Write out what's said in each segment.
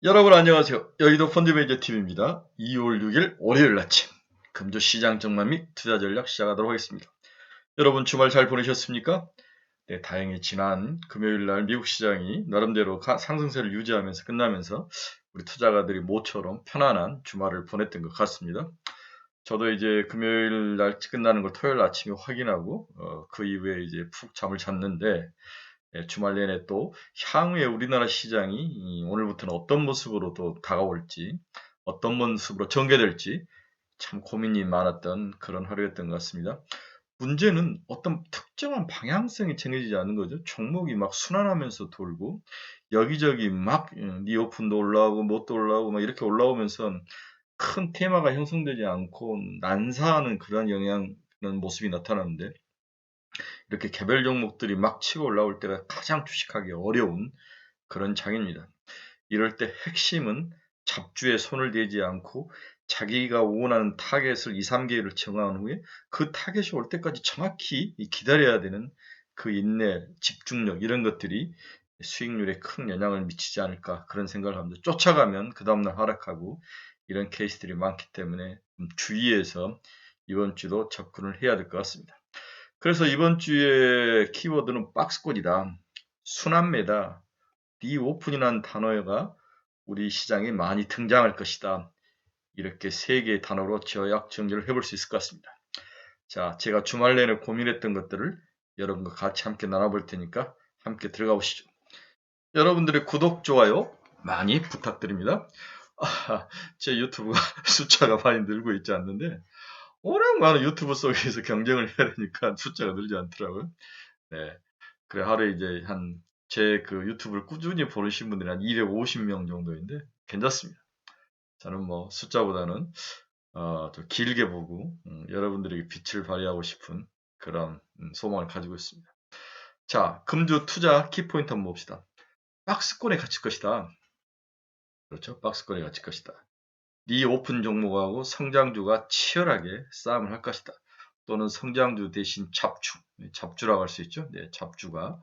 여러분 안녕하세요. 여의도 펀드매니저 팀입니다. 2월 6일 월요일 아침 금주 시장 전망 및 투자 전략 시작하도록 하겠습니다. 여러분 주말 잘 보내셨습니까? 네, 다행히 지난 금요일 날 미국 시장이 나름대로 상승세를 유지하면서 끝나면서 우리 투자가들이 모처럼 편안한 주말을 보냈던 것 같습니다. 저도 이제 금요일 날 끝나는 걸 토요일 아침에 확인하고 그 이후에 이제 푹 잠을 잤는데 주말 내내 또 향후에 우리나라 시장이 오늘부터는 어떤 모습으로 또 다가올지, 어떤 모습으로 전개될지 참 고민이 많았던 그런 하루였던 것 같습니다. 문제는 어떤 특정한 방향성이 정해지지 않는 거죠. 종목이 막 순환하면서 돌고 여기저기 막 리오픈도 올라오고 뭣도 올라오고 막 이렇게 올라오면서 큰 테마가 형성되지 않고 난사하는 그런 영향, 그런 모습이 나타나는데 이렇게 개별 종목들이 막 치고 올라올 때가 가장 주식하기 어려운 그런 장입니다. 이럴 때 핵심은 잡주에 손을 대지 않고 자기가 원하는 타겟을 2, 3개월을 정한 후에 그 타겟이 올 때까지 정확히 기다려야 되는 그 인내, 집중력 이런 것들이 수익률에 큰 영향을 미치지 않을까 그런 생각을 합니다. 쫓아가면 그 다음날 하락하고 이런 케이스들이 많기 때문에 주의해서 이번 주도 접근을 해야 될 것 같습니다. 그래서 이번 주에 키워드는 박스권이다, 순환매다, 리오픈이라는 단어가 우리 시장에 많이 등장할 것이다. 이렇게 세 개의 단어로 저약 정리를 해볼 수 있을 것 같습니다. 자, 제가 주말 내내 고민했던 것들을 여러분과 같이 함께 나눠볼 테니까 함께 들어가 보시죠. 여러분들의 구독, 좋아요 많이 부탁드립니다. 제 유튜브가 숫자가 많이 늘고 있지 않는데 워낙 많은 유튜브 속에서 경쟁을 해야 되니까 숫자가 늘지 않더라고요. 네. 그래, 하루에 이제 제 그 유튜브를 꾸준히 보시는 분들이 한 250명 정도인데 괜찮습니다. 저는 뭐 숫자보다는 좀 길게 보고 여러분들에게 빛을 발휘하고 싶은 그런 소망을 가지고 있습니다. 자, 금주 투자 키포인트 한번 봅시다. 박스권에 갇힐 것이다. 그렇죠? 박스권에 갇힐 것이다. 리오픈 종목하고 성장주가 치열하게 싸움을 할 것이다. 또는 성장주 대신 잡주라고 할 수 있죠. 네, 잡주가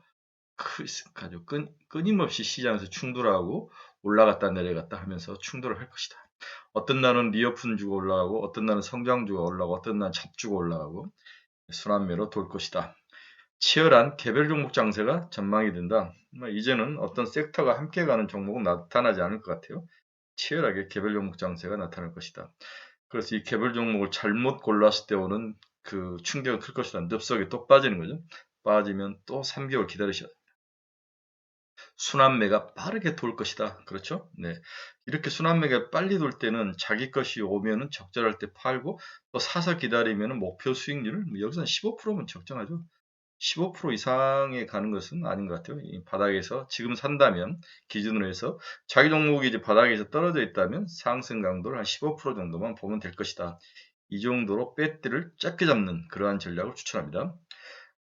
아주 끊임없이 시장에서 충돌하고 올라갔다 내려갔다 하면서 충돌을 할 것이다. 어떤 날은 리오픈주가 올라가고 어떤 날은 성장주가 올라가고 어떤 날은 잡주가 올라가고 순환매로 돌 것이다. 치열한 개별 종목 장세가 전망이 된다. 이제는 어떤 섹터가 함께 가는 종목은 나타나지 않을 것 같아요. 치열하게 개별 종목 장세가 나타날 것이다. 그래서 이 개별 종목을 잘못 골랐을 때 오는 그 충격은 클 것이다. 늪속에 또 빠지는 거죠. 빠지면 또 3개월 기다리셔야 돼요. 순환매가 빠르게 돌 것이다. 그렇죠? 네. 이렇게 순환매가 빨리 돌 때는 자기 것이 오면은 적절할 때 팔고 또 사서 기다리면은 목표 수익률을 여기서 15%면 적정하죠. 15% 이상에 가는 것은 아닌 것 같아요. 이 바닥에서 지금 산다면 기준으로 해서 자기 종목이 이제 바닥에서 떨어져 있다면 상승 강도를 한 15% 정도만 보면 될 것이다. 이 정도로 배트를 짧게 잡는 그러한 전략을 추천합니다.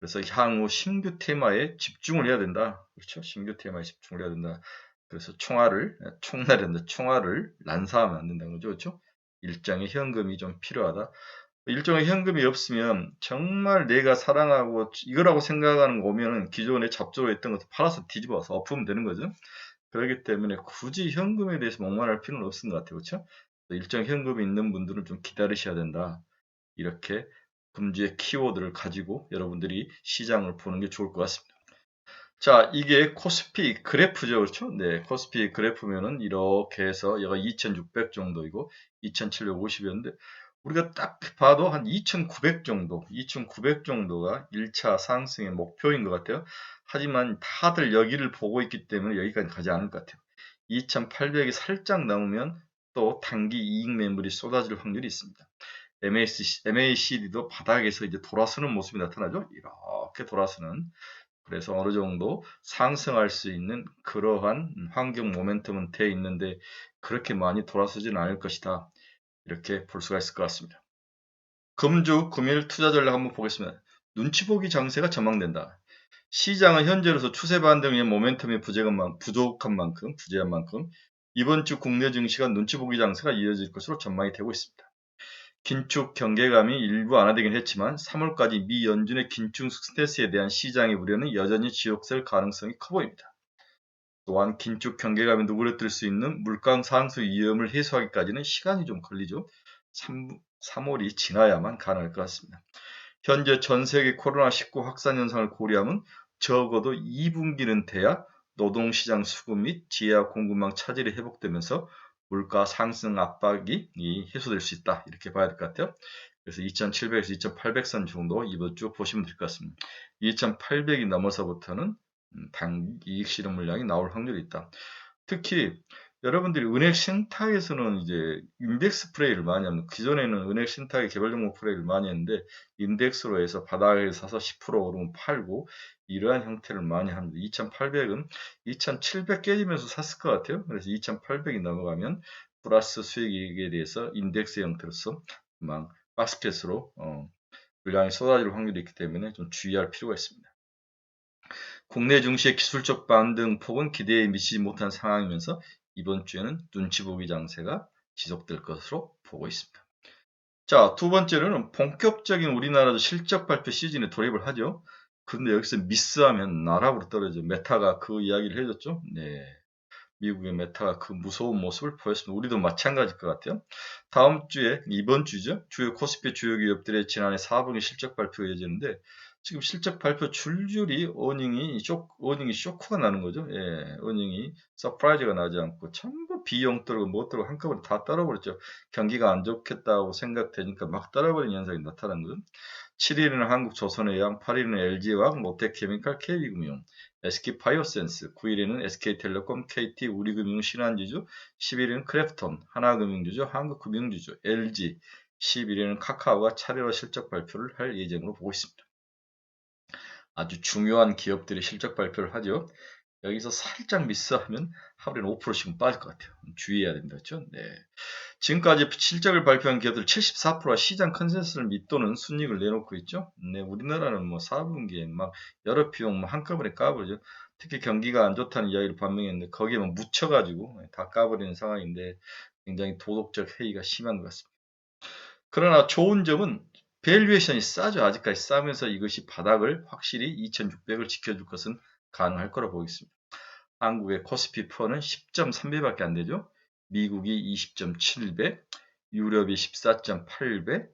그래서 향후 신규 테마에 집중을 해야 된다. 그렇죠? 신규 테마에 집중을 해야 된다. 그래서 총알을 난사하면 안 된다는 거죠. 그렇죠? 일정의 현금이 좀 필요하다. 일정의 현금이 없으면 정말 내가 사랑하고 이거라고 생각하는 거 오면은 기존에 잡조로 했던 것도 팔아서 뒤집어서 엎으면 되는 거죠. 그렇기 때문에 굳이 현금에 대해서 목말할 필요는 없은 것 같아요. 그렇죠? 일정 현금이 있는 분들은 좀 기다리셔야 된다. 이렇게 금주의 키워드를 가지고 여러분들이 시장을 보는 게 좋을 것 같습니다. 자, 이게 코스피 그래프죠. 그렇죠? 네, 코스피 그래프면은 이렇게 해서 얘가 2600 정도이고 2750이었는데 우리가 딱 봐도 한 2900 정도, 2900 정도가 1차 상승의 목표인 것 같아요. 하지만 다들 여기를 보고 있기 때문에 여기까지 가지 않을 것 같아요. 2800이 살짝 넘으면 또 단기 이익 매물이 쏟아질 확률이 있습니다. MACD도 바닥에서 이제 돌아서는 모습이 나타나죠. 이렇게 돌아서는. 그래서 어느 정도 상승할 수 있는 그러한 환경 모멘텀은 돼 있는데 그렇게 많이 돌아서지는 않을 것이다. 이렇게 볼 수가 있을 것 같습니다. 금주 금일 투자 전략 한번 보겠습니다. 눈치 보기 장세가 전망된다. 시장은 현재로서 추세 반등 의 모멘텀이 부재한 만큼 이번 주 국내 증시가 눈치 보기 장세가 이어질 것으로 전망이 되고 있습니다. 긴축 경계감이 일부 완화되긴 했지만 3월까지 미 연준의 긴축 스탠스에 대한 시장의 우려는 여전히 지속될 가능성이 커 보입니다. 또한 긴축 경계감에 누그러뜨릴 수 있는 물가 상승 위험을 해소하기까지는 시간이 좀 걸리죠. 3월이 지나야만 가능할 것 같습니다. 현재 전 세계 코로나19 확산 현상을 고려하면 적어도 2분기는 돼야 노동시장 수급 및 지하 공급망 차질이 회복되면서 물가 상승 압박이 해소될 수 있다. 이렇게 봐야 될 것 같아요. 그래서 2700에서 2800선 정도 이번 주 보시면 될 것 같습니다. 2800이 넘어서부터는 단이익 실현 물량이 나올 확률이 있다. 특히 여러분들이 은행 신탁에서는 이제 인덱스 플레이를 많이 합니다. 기존에는 은행 신탁의 개별 종목 플레이를 많이 했는데 인덱스로 해서 바닥에 사서 10% 오르면 팔고 이러한 형태를 많이 합니다. 2800은 2700 깨지면서 샀을 것 같아요. 그래서 2800이 넘어가면 플러스 수익에 대해서 인덱스 형태로서 막 바스켓으로 물량이 쏟아질 확률이 있기 때문에 좀 주의할 필요가 있습니다. 국내 증시의 기술적 반등 폭은 기대에 미치지 못한 상황이면서 이번 주에는 눈치 보기 장세가 지속될 것으로 보고 있습니다. 자, 두 번째로는 본격적인 우리나라도 실적 발표 시즌에 돌입을 하죠. 근데 여기서 미스하면 나락으로 떨어져. 메타가 그 이야기를 해줬죠. 네. 미국의 메타가 그 무서운 모습을 보였습니다. 우리도 마찬가지일 것 같아요. 다음 주에, 이번 주죠. 주요 코스피 주요 기업들의 지난해 4분기 실적 발표가 이어지는데, 지금 실적 발표 줄줄이 어닝이 쇼크가 나는 거죠. 예, 어닝이 서프라이즈가 나지 않고 전부 비용 떨고 뭐 떨고 한꺼번에 다 떨어버렸죠. 경기가 안 좋겠다고 생각되니까 막 떨어버리는 현상이 나타난 거죠. 7일에는 한국조선해양, 8일에는 LG화학, 롯데케미칼, KB금융, SK바이오센스, 9일에는 SK텔레콤, KT, 우리금융, 신한지주, 10일에는 크래프톤, 하나금융주주, 한국금융주주, LG, 11일에는 카카오가 차례로 실적 발표를 할 예정으로 보고 있습니다. 아주 중요한 기업들이 실적 발표를 하죠. 여기서 살짝 미스하면 하루에 5%씩은 빠질 것 같아요. 주의해야 됩니다. 그렇죠? 네. 지금까지 실적을 발표한 기업들 74%가 시장 컨센서스를 밑도는 순이익을 내놓고 있죠. 네, 우리나라는 뭐 4분기에 막 여러 비용 뭐 한꺼번에 까버리죠. 특히 경기가 안 좋다는 이야기를 반명했는데 거기에 막 묻혀가지고 다 까버리는 상황인데 굉장히 도덕적 해이가 심한 것 같습니다. 그러나 좋은 점은 밸류에이션이 싸죠. 아직까지 싸면서 이것이 바닥을 확실히 2600을 지켜줄 것은 가능할 거라 보겠습니다. 한국의 코스피 퍼는 10.3배밖에 안 되죠. 미국이 20.7배, 유럽이 14.8배,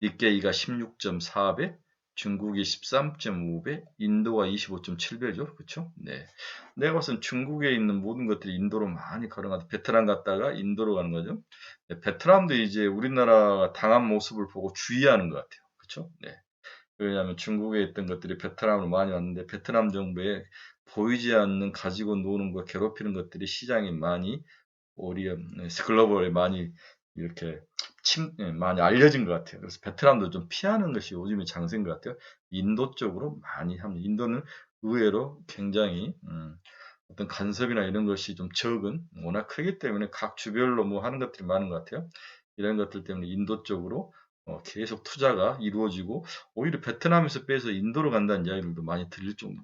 니케이가 16.4배, 중국이 13.5배, 인도가 25.7배죠. 그렇죠? 네. 내가 봤을 때 중국에 있는 모든 것들이 인도로 많이 걸어가다 베트남 갔다가 인도로 가는 거죠. 네, 베트남도 이제 우리나라가 당한 모습을 보고 주의하는 것 같아요. 그렇죠? 네. 왜냐하면 중국에 있던 것들이 베트남으로 많이 왔는데 베트남 정부에 보이지 않는 가지고 노는 거 괴롭히는 것들이 시장에 많이 글로벌에 많이 이렇게 많이 알려진 것 같아요. 그래서 베트남도 좀 피하는 것이 요즘의 장세인 것 같아요. 인도 쪽으로 많이 합니다. 인도는 의외로 굉장히 어떤 간섭이나 이런 것이 좀 적은 워낙 크기 때문에 각 주별로 뭐 하는 것들이 많은 것 같아요. 이런 것들 때문에 인도 쪽으로 계속 투자가 이루어지고 오히려 베트남에서 빼서 인도로 간다는 이야기들도 많이 들릴 정도.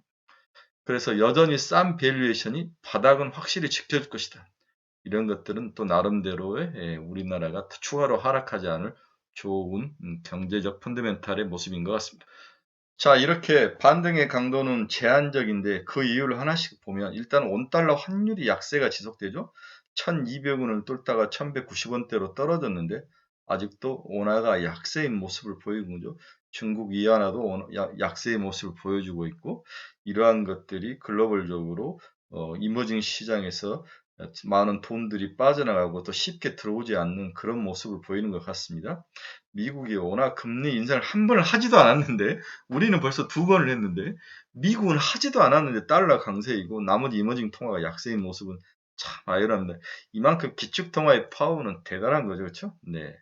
그래서 여전히 싼 밸류에이션이 바닥은 확실히 지켜줄 것이다. 이런 것들은 또 나름대로의 우리나라가 추가로 하락하지 않을 좋은 경제적 펀더멘탈의 모습인 것 같습니다. 자, 이렇게 반등의 강도는 제한적인데 그 이유를 하나씩 보면 일단 원달러 환율이 약세가 지속되죠. 1200원을 뚫다가 1190원대로 떨어졌는데 아직도 원화가 약세인 모습을 보이고 있죠. 중국 위안화도 약세의 모습을 보여주고 있고 이러한 것들이 글로벌적으로 이머징 시장에서 많은 돈들이 빠져나가고 또 쉽게 들어오지 않는 그런 모습을 보이는 것 같습니다. 미국이 워낙 금리 인상을 한 번을 하지도 않았는데 우리는 벌써 두 번을 했는데 미국은 하지도 않았는데 달러 강세이고 나머지 이머징 통화가 약세인 모습은 참 아이러니합니다. 이만큼 기축 통화의 파워는 대단한 거죠. 그렇죠? 네.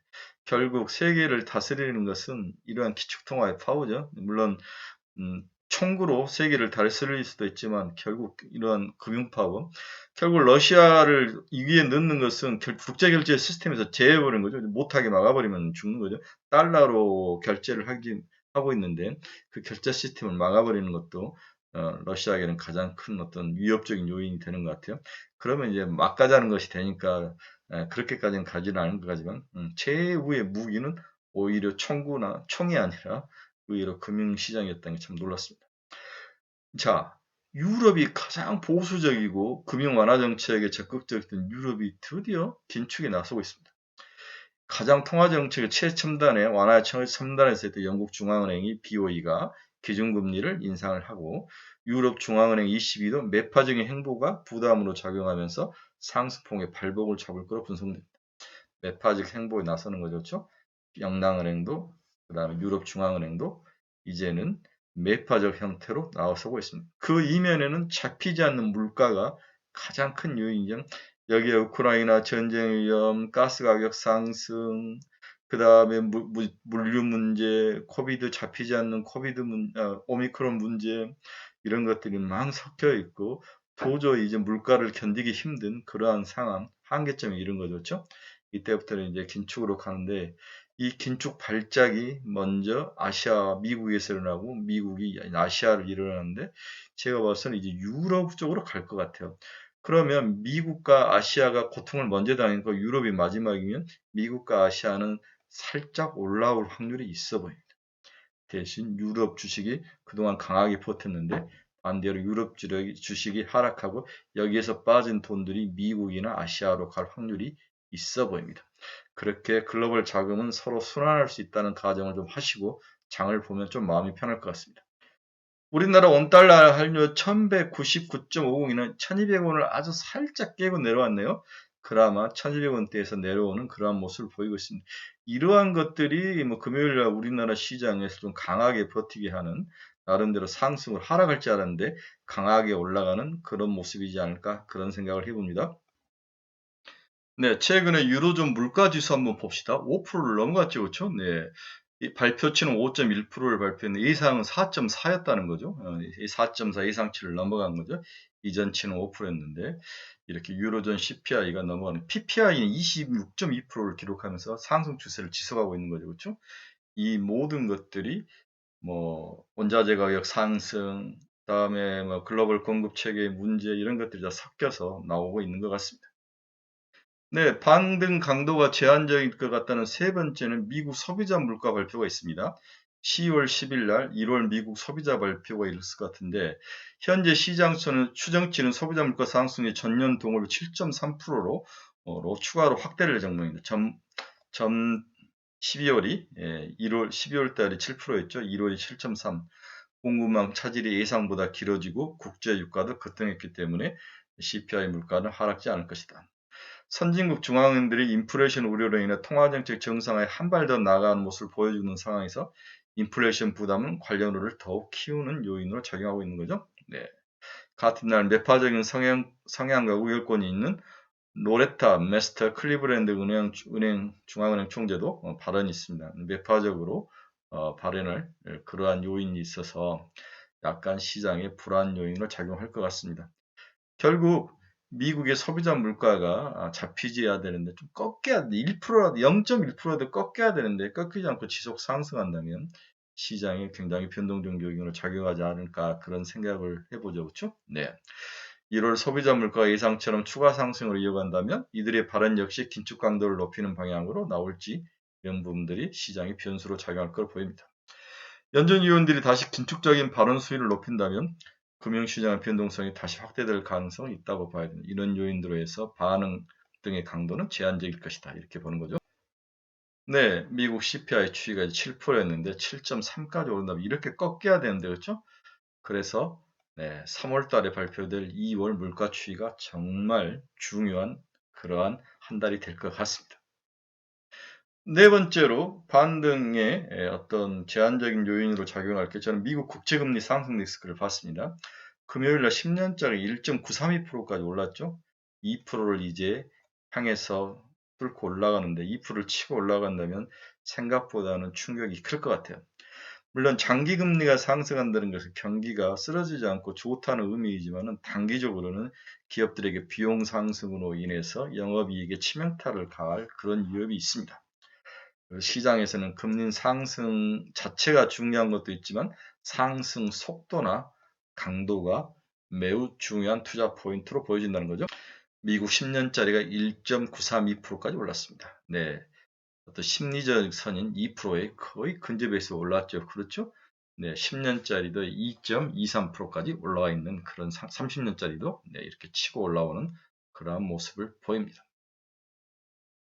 결국 세계를 다스리는 것은 이러한 기축 통화의 파워죠. 물론 총구로 세계를 다스릴 수도 있지만 결국 이러한 금융 파워, 결국 러시아를 이 위에 넣는 것은 국제 결제 시스템에서 제해버리는 거죠. 못하게 막아버리면 죽는 거죠. 달러로 결제를 하고 있는데 그 결제 시스템을 막아버리는 것도 러시아에게는 가장 큰 어떤 위협적인 요인이 되는 것 같아요. 그러면 이제 막 가자는 것이 되니까 그렇게까지는 가지는 않은 것 같지만 최후의 무기는 오히려 총이 아니라 의외로 금융시장이었다는 게 참 놀랐습니다. 자, 유럽이 가장 보수적이고 금융 완화 정책에 적극적이던 유럽이 드디어 긴축에 나서고 있습니다. 가장 통화 정책의 최첨단에 완화 첨단에서 했던 영국 중앙은행이 BOE가 기준금리를 인상을 하고 유럽 중앙은행 ECB도 매파적인 행보가 부담으로 작용하면서 상승폭의 발목을 잡을 거로 분석됩니다. 매파적 행보에 나서는 거죠. 그렇죠? 영랑은행도 그다음에 유럽 중앙은행도 이제는 매파적 형태로 나서고 있습니다. 그 이면에는 잡히지 않는 물가가 가장 큰 요인이죠. 여기에 우크라이나 전쟁 위험, 가스 가격 상승, 그 다음에 물류 문제, 코비드 잡히지 않는 오미크론 문제 이런 것들이 막 섞여 있고 도저히 이제 물가를 견디기 힘든 그러한 상황, 한계점에 이른 거죠. 그렇죠? 이때부터는 이제 긴축으로 가는데 이 긴축 발작이 먼저 미국에서 일어나고 미국이 아시아를 일어나는데 제가 봐서는 이제 유럽 쪽으로 갈 것 같아요. 그러면 미국과 아시아가 고통을 먼저 당하니까 유럽이 마지막이면 미국과 아시아는 살짝 올라올 확률이 있어 보입니다. 대신 유럽 주식이 그동안 강하게 버텼는데 반대로 유럽 주식이 하락하고 여기에서 빠진 돈들이 미국이나 아시아로 갈 확률이 있어 보입니다. 그렇게 글로벌 자금은 서로 순환할 수 있다는 가정을 좀 하시고 장을 보면 좀 마음이 편할 것 같습니다. 우리나라 원달러 환율 1199.50이는 1200원을 아주 살짝 깨고 내려왔네요. 그나마 1200원대에서 내려오는 그러한 모습을 보이고 있습니다. 이러한 것들이 금요일날 우리나라 시장에서 좀 강하게 버티게 하는 나름대로 상승을 하락할 줄 알았는데 강하게 올라가는 그런 모습이지 않을까 그런 생각을 해봅니다. 네, 최근에 유로존 물가지수 한번 봅시다. 5%를 넘어갔죠, 그렇죠? 네, 이 발표치는 5.1%를 발표했는데 예상은 4.4였다는 거죠. 이 4.4 예상치를 넘어간 거죠. 이전치는 5%였는데 이렇게 유로존 CPI가 넘어가는 PPI는 26.2%를 기록하면서 상승 추세를 지속하고 있는 거죠, 그렇죠? 이 모든 것들이 원자재 가격 상승, 그다음에 글로벌 공급 체계의 문제 이런 것들이 다 섞여서 나오고 있는 것 같습니다. 네, 반등 강도가 제한적일 것 같다는 세 번째는 미국 소비자 물가 발표가 있습니다. 10월 10일 날 1월 미국 소비자 발표가 있을 것 같은데 현재 시장에서는 추정치는 소비자 물가 상승이 전년 동월 7.3%로 추가로 확대될 예정입니다. 12월이 12월 달이 7%였죠. 1월이 7.3. 공급망 차질이 예상보다 길어지고 국제 유가도 급등했기 때문에 CPI 물가는 하락지 않을 것이다. 선진국 중앙은행들이 인플레이션 우려로 인해 통화정책 정상화에 한 발 더 나아가는 모습을 보여주는 상황에서 인플레이션 부담은 관련으로를 더욱 키우는 요인으로 작용하고 있는 거죠. 네. 같은 날 매파적인 성향과 우열권이 있는 로레타 메스터 클리브랜드 중앙은행 총재도 발언이 있습니다. 매파적으로 발언을 그러한 요인이 있어서 약간 시장의 불안 요인으로 작용할 것 같습니다. 결국 미국의 소비자 물가가 잡히지야 되는데 좀 꺾여야 돼. 1%라도 0.1%라도 꺾여야 되는데 꺾이지 않고 지속 상승한다면 시장에 굉장히 변동적 요인으로 작용하지 않을까 그런 생각을 해보죠. 그렇죠? 네. 1월 소비자 물가가 예상처럼 추가 상승으로 이어간다면 이들의 발언 역시 긴축 강도를 높이는 방향으로 나올지 이런 부분들이 시장의 변수로 작용할 것으로 보입니다. 연준위원들이 다시 긴축적인 발언 수위를 높인다면 금융시장의 변동성이 다시 확대될 가능성이 있다고 봐야 됩니다. 이런 요인들로 해서 반응 등의 강도는 제한적일 것이다. 이렇게 보는 거죠. 네, 미국 CPI 추이가 7%였는데 7.3까지 오른다면 이렇게 꺾여야 되는데 그렇죠? 그래서 3월 달에 발표될 2월 물가 추이가 정말 중요한 그러한 한 달이 될 것 같습니다. 네 번째로 반등의 어떤 제한적인 요인으로 작용할 게 저는 미국 국채금리 상승 리스크를 봤습니다. 금요일 날 10년짜리 1.932%까지 올랐죠. 2%를 이제 향해서 뚫고 올라가는데 2%를 치고 올라간다면 생각보다는 충격이 클 것 같아요. 물론 장기 금리가 상승한다는 것은 경기가 쓰러지지 않고 좋다는 의미이지만 단기적으로는 기업들에게 비용 상승으로 인해서 영업이익에 치명타를 가할 그런 위협이 있습니다. 시장에서는 금리 상승 자체가 중요한 것도 있지만 상승 속도나 강도가 매우 중요한 투자 포인트로 보여진다는 거죠. 미국 10년짜리가 1.932%까지 올랐습니다. 네. 어떤 심리적 선인 2%에 거의 근접해서 올랐죠. 그렇죠? 네, 10년짜리도 2.23%까지 올라와 있는 그런 30년짜리도 네, 이렇게 치고 올라오는 그러한 모습을 보입니다.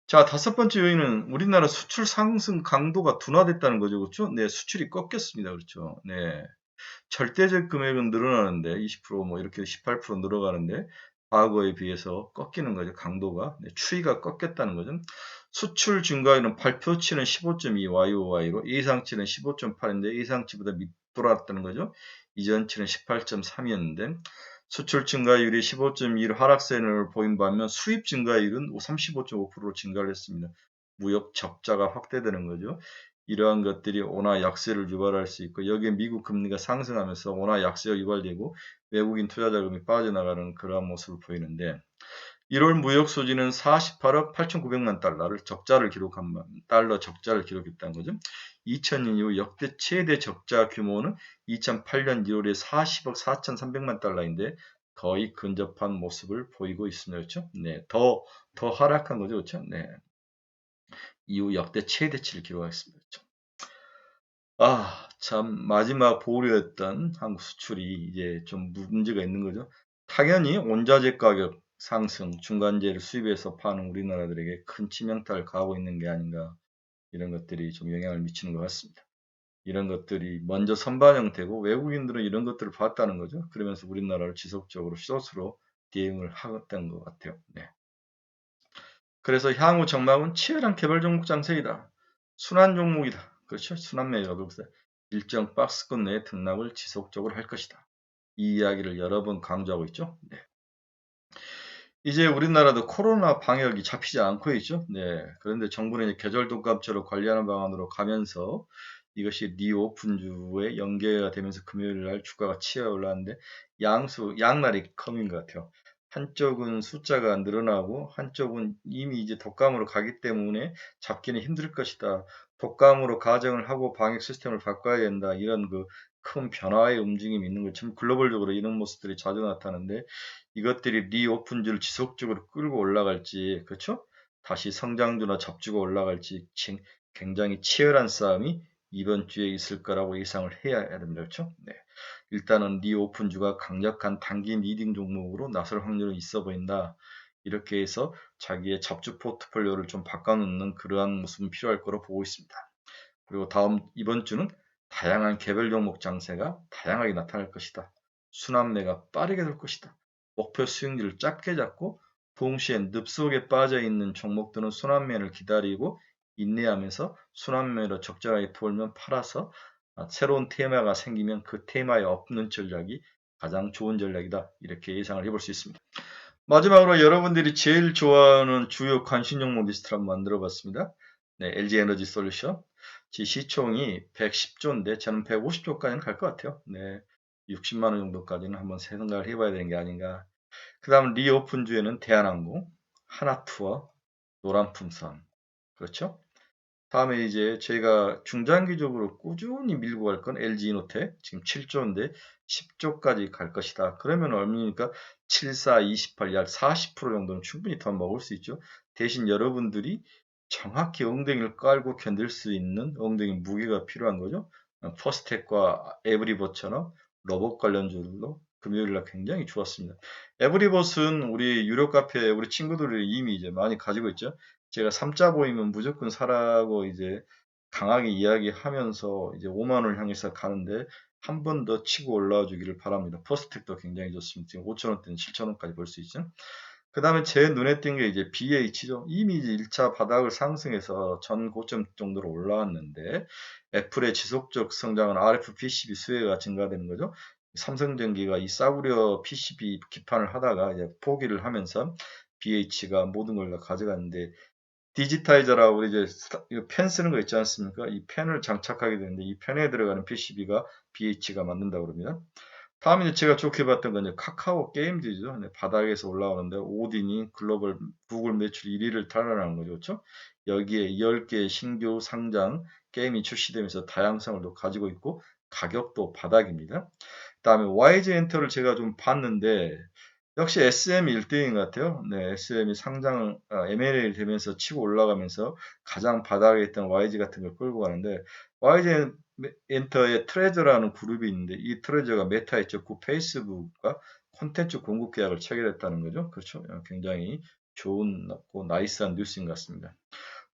자, 다섯 번째 요인은 우리나라 수출 상승 강도가 둔화됐다는 거죠. 그렇죠? 네, 수출이 꺾였습니다. 그렇죠? 네. 절대적 금액은 늘어나는데 20%뭐 이렇게 18% 늘어가는데 과거에 비해서 꺾이는 거죠. 강도가. 네, 추이가 꺾였다는 거죠. 수출 증가율은 발표치는 15.2 YOY로 예상치는 15.8인데 예상치보다 밑돌았다는 거죠. 이전치는 18.3이었는데 수출 증가율이 15.2로 하락세를 보인 반면 수입 증가율은 35.5%로 증가를 했습니다. 무역 적자가 확대되는 거죠. 이러한 것들이 원화 약세를 유발할 수 있고 여기에 미국 금리가 상승하면서 원화 약세가 유발되고 외국인 투자 자금이 빠져나가는 그러한 모습을 보이는데 1월 무역 수지는 48억 8,900만 달러를 적자를 기록한 달러 적자를 기록했다는 거죠. 2000년 이후 역대 최대 적자 규모는 2008년 1월에 40억 4,300만 달러인데 거의 근접한 모습을 보이고 있습니다. 그렇죠? 네, 더 하락한 거죠. 그렇죠? 네. 이후 역대 최대치를 기록했습니다. 그렇죠? 참 마지막 보루였던 한국 수출이 이제 좀 문제가 있는 거죠. 당연히 원자재 가격 상승, 중간재를 수입해서 파는 우리나라들에게 큰 치명타를 가하고 있는 게 아닌가 이런 것들이 좀 영향을 미치는 것 같습니다. 이런 것들이 먼저 선반영되고 외국인들은 이런 것들을 봤다는 거죠. 그러면서 우리나라를 지속적으로 숏으로 대응을 하던 것 같아요. 네. 그래서 향후 전망은 치열한 개발 종목 장세이다. 순환 종목이다. 그렇죠? 순환 매매가 그래서 일정 박스권 내에 등락을 지속적으로 할 것이다. 이 이야기를 여러 번 강조하고 있죠. 네. 이제 우리나라도 코로나 방역이 잡히지 않고 있죠. 네. 그런데 정부는 이제 계절 독감처럼 관리하는 방안으로 가면서 이것이 리오픈주에 연계가 되면서 금요일 날 주가가 치어 올랐는데 양날이 검인 것 같아요. 한쪽은 숫자가 늘어나고 한쪽은 이미 이제 독감으로 가기 때문에 잡기는 힘들 것이다. 독감으로 가정을 하고 방역 시스템을 바꿔야 된다. 이런 그 큰 변화의 움직임이 있는 것처럼 글로벌적으로 이런 모습들이 자주 나타나는데 이것들이 리오픈주를 지속적으로 끌고 올라갈지, 그렇죠? 다시 성장주나 잡주가 올라갈지 굉장히 치열한 싸움이 이번 주에 있을 거라고 예상을 해야 됩니다. 그렇죠? 네. 일단은 리오픈주가 강력한 단기 리딩 종목으로 나설 확률은 있어 보인다. 이렇게 해서 자기의 잡주 포트폴리오를 좀 바꿔놓는 그러한 모습은 필요할 거로 보고 있습니다. 그리고 이번 주는 다양한 개별 종목 장세가 다양하게 나타날 것이다. 순환매가 빠르게 될 것이다. 목표 수익률을 짧게 잡고 동시에 늪속에 빠져있는 종목들은 순환매를 기다리고 인내하면서 순환매로 적절하게 돌면 팔아서 새로운 테마가 생기면 그 테마에 없는 전략이 가장 좋은 전략이다. 이렇게 예상을 해볼 수 있습니다. 마지막으로 여러분들이 제일 좋아하는 주요 관심 종목 리스트를 한번 만들어 봤습니다. 네, LG 에너지 솔루션. 시총이 110조인데 저는 150조까지는 갈 것 같아요. 네, 60만 원 정도까지는 한번 생각을 해봐야 되는 게 아닌가. 그 다음 리오픈주에는 대한항공, 하나투어, 노란풍선. 그렇죠? 다음에 이제 저희가 중장기적으로 꾸준히 밀고 갈 건 LG이노텍 지금 7조인데 10조까지 갈 것이다. 그러면 얼마니까 7, 4, 28, 약 40% 정도는 충분히 더 먹을 수 있죠. 대신 여러분들이 정확히 엉덩이를 깔고 견딜 수 있는 엉덩이 무게가 필요한 거죠. 퍼스텍과 에브리버처럼 로봇 관련주들도 금요일날 굉장히 좋았습니다. 에브리버스는 우리 유료 카페 우리 친구들이 이미 이제 많이 가지고 있죠. 제가 3자 보이면 무조건 사라고 이제 강하게 이야기하면서 이제 5만 원을 향해서 가는데 한 번 더 치고 올라와 주기를 바랍니다. 퍼스텍도 굉장히 좋습니다. 지금 5천 원대는 7천 원까지 볼 수 있죠. 그 다음에 제 눈에 띈 게 이제 BH죠. 이미 이제 1차 바닥을 상승해서 전 고점 정도로 올라왔는데 애플의 지속적 성장은 RF PCB 수요가 증가되는 거죠. 삼성전기가 이 싸구려 PCB 기판을 하다가 이제 포기를 하면서 BH가 모든 걸 다 가져갔는데 디지타이저라고 우리 이제 펜 쓰는 거 있지 않습니까? 이 펜을 장착하게 되는데 이 펜에 들어가는 PCB가 BH가 만든다고 그럽니다. 다음에 이제 제가 좋게 봤던 건 이제 카카오 게임즈죠. 네, 바닥에서 올라오는데 오딘이 글로벌 구글 매출 1위를 달아나는 거죠. 그렇죠? 여기에 10개 신규 상장 게임이 출시되면서 다양성을 또 가지고 있고 가격도 바닥입니다. 다음에 YG 엔터를 제가 좀 봤는데 역시 SM이 1등인 것 같아요. 네, SM이 상장을, M&A 되면서 치고 올라가면서 가장 바닥에 있던 YG 같은 걸 끌고 가는데, YG 엔터의 트레저라는 그룹이 있는데, 이 트레저가 메타에 접고 페이스북과 콘텐츠 공급 계약을 체결했다는 거죠. 그렇죠. 굉장히 좋은, 나이스한 뉴스인 것 같습니다.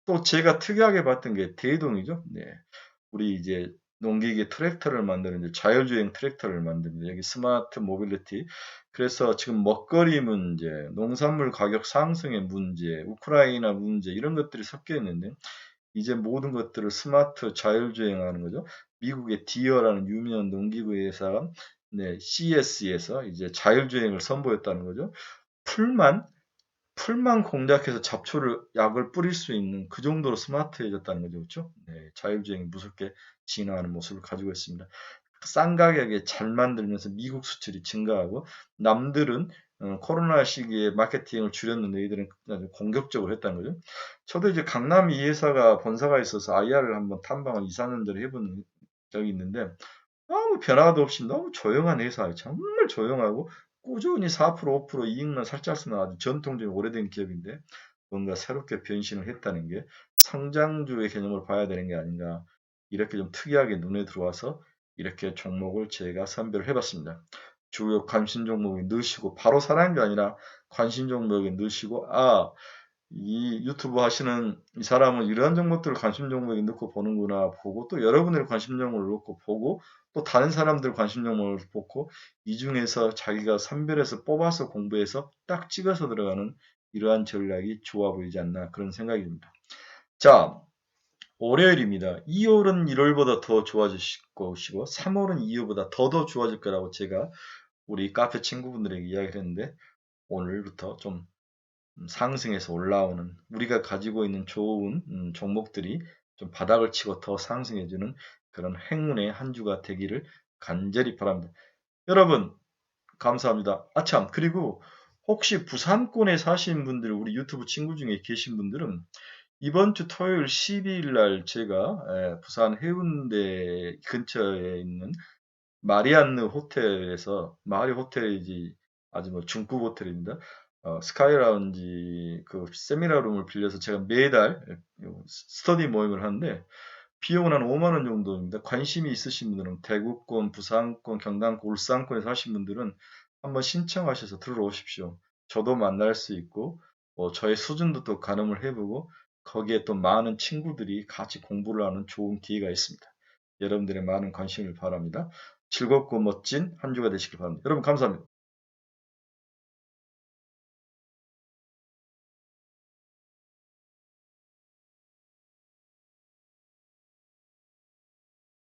또 제가 특이하게 봤던 게 대동이죠. 네. 우리 이제 농기계 트랙터를 만드는 이제 자율주행 트랙터를 만듭니다. 여기 스마트 모빌리티. 그래서 지금 먹거리 문제, 농산물 가격 상승의 문제, 우크라이나 문제 이런 것들이 섞여 있는데 이제 모든 것들을 스마트 자율주행하는 거죠. 미국의 디어라는 유명한 농기구 회사가 네, CES에서 이제 자율주행을 선보였다는 거죠. 풀만 풀만 공략해서 잡초를 약을 뿌릴 수 있는 그 정도로 스마트해졌다는 거죠. 그렇죠? 네, 자율주행이 무섭게 진화하는 모습을 가지고 있습니다. 싼 가격에 잘 만들면서 미국 수출이 증가하고 남들은 코로나 시기에 마케팅을 줄였는데 이들은 아주 공격적으로 했다는 거죠. 저도 이제 강남 이 회사가 본사가 있어서 IR을 한번 탐방을 2, 4년 전에 해본 적이 있는데 아무 변화도 없이 너무 조용한 회사예요. 정말 조용하고 꾸준히 4%, 5% 이익만 살짝 쓰는 아주 전통적인 오래된 기업인데 뭔가 새롭게 변신을 했다는 게 성장주의 개념으로 봐야 되는 게 아닌가. 이렇게 좀 특이하게 눈에 들어와서 이렇게 종목을 제가 선별을 해봤습니다. 주요 관심 종목에 넣으시고 바로 사라는 게 아니라 관심 종목에 넣으시고 이 유튜브 하시는 이 사람은 이러한 종목들을 관심 종목에 넣고 보는구나 보고 또 여러분들의 관심 종목을 넣고 보고 또 다른 사람들 관심 종목을 보고 이 중에서 자기가 선별해서 뽑아서 공부해서 딱 찍어서 들어가는 이러한 전략이 좋아 보이지 않나 그런 생각이 듭니다. 자, 월요일입니다. 2월은 1월보다 더 좋아질 것이고 3월은 2월보다 더 좋아질 거라고 제가 우리 카페 친구분들에게 이야기를 했는데 오늘부터 좀 상승해서 올라오는 우리가 가지고 있는 좋은 종목들이 좀 바닥을 치고 더 상승해주는 그런 행운의 한 주가 되기를 간절히 바랍니다. 여러분 감사합니다. 아참 그리고 혹시 부산권에 사시는 분들 우리 유튜브 친구 중에 계신 분들은 이번 주 토요일 12일 날 제가 부산 해운대 근처에 있는 마리안느 호텔에서 마리 호텔이지 아주 뭐 중급 호텔입니다. 스카이 라운지 그 세미나 룸을 빌려서 제가 매달 스터디 모임을 하는데 비용은 한 5만 원 정도입니다. 관심이 있으신 분들은 대구권, 부산권, 경남권, 울산권에 사신 분들은 한번 신청하셔서 들어오십시오. 저도 만날 수 있고 저의 수준도 또 가늠을 해보고 거기에 또 많은 친구들이 같이 공부를 하는 좋은 기회가 있습니다. 여러분들의 많은 관심을 바랍니다. 즐겁고 멋진 한 주가 되시길 바랍니다. 여러분 감사합니다.